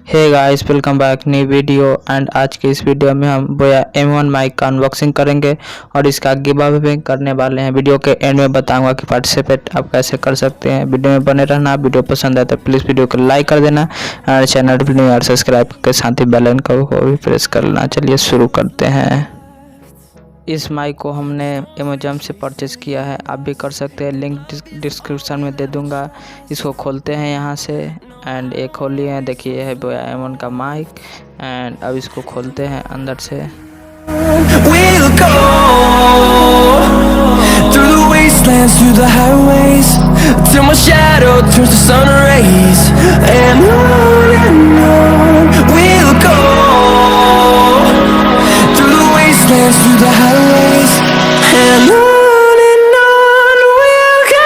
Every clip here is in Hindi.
Hey guys, welcome back new video. And आज के इस वीडियो में हम बोया M1 माइक का अनबॉक्सिंग करेंगे और इसका गिव अवे करने वाले हैं। वीडियो के एंड में बताऊंगा कि पार्टिसिपेट आप कैसे कर सकते हैं। वीडियो में बने रहना। वीडियो पसंद आए तो प्लीज़ वीडियो को लाइक कर देना और चैनल पर न्यू और सब्सक्राइब के साथ ही बेल आइकन को भी प्रेस कर लेना। चलिए शुरू करते हैं। इस माइक को हमने अमेजन से परचेज़ किया है, आप भी कर सकते हैं, लिंक डिस्क्रिप्शन में दे दूंगा। इसको खोलते हैं यहाँ से एंड एक खोल लिए हैं। देखिए यह है बोया M1 का माइक एंड अब इसको खोलते हैं अंदर से। We'll go through the wastelands, through the highways, till my shadow turns to sun rays, and on we'll go through the wastelands, through the highways, and on we'll go.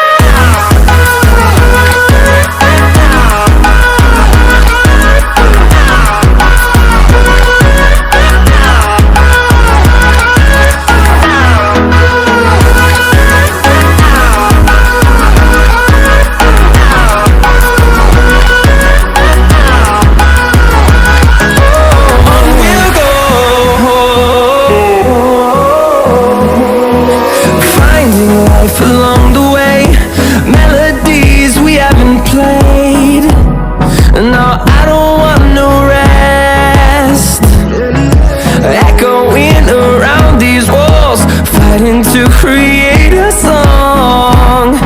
Along the way, melodies we haven't played. No, I don't want no rest. Echoing around these walls, fighting to create a song.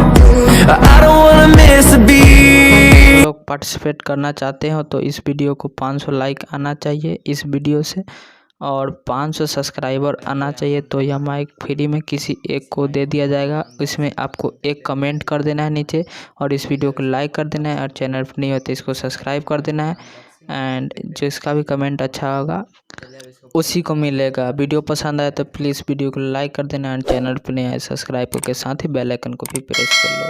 I don't wanna miss a beat. लोग पार्टिसिपेट करना चाहते हो तो इस वीडियो को 500 लाइक आना चाहिए इस वीडियो से, और 500 सब्सक्राइबर आना चाहिए तो यह माइक फ्री में किसी एक को दे दिया जाएगा। इसमें आपको एक कमेंट कर देना है नीचे और इस वीडियो को लाइक कर देना है और चैनल पर नहीं होते इसको सब्सक्राइब कर देना है। एंड जिसका भी कमेंट अच्छा होगा उसी को मिलेगा। वीडियो पसंद आए तो प्लीज़ वीडियो को लाइक कर देना और चैनल पर नहीं आए सब्सक्राइब करके साथ ही बेल आइकन को भी प्रेस कर लो।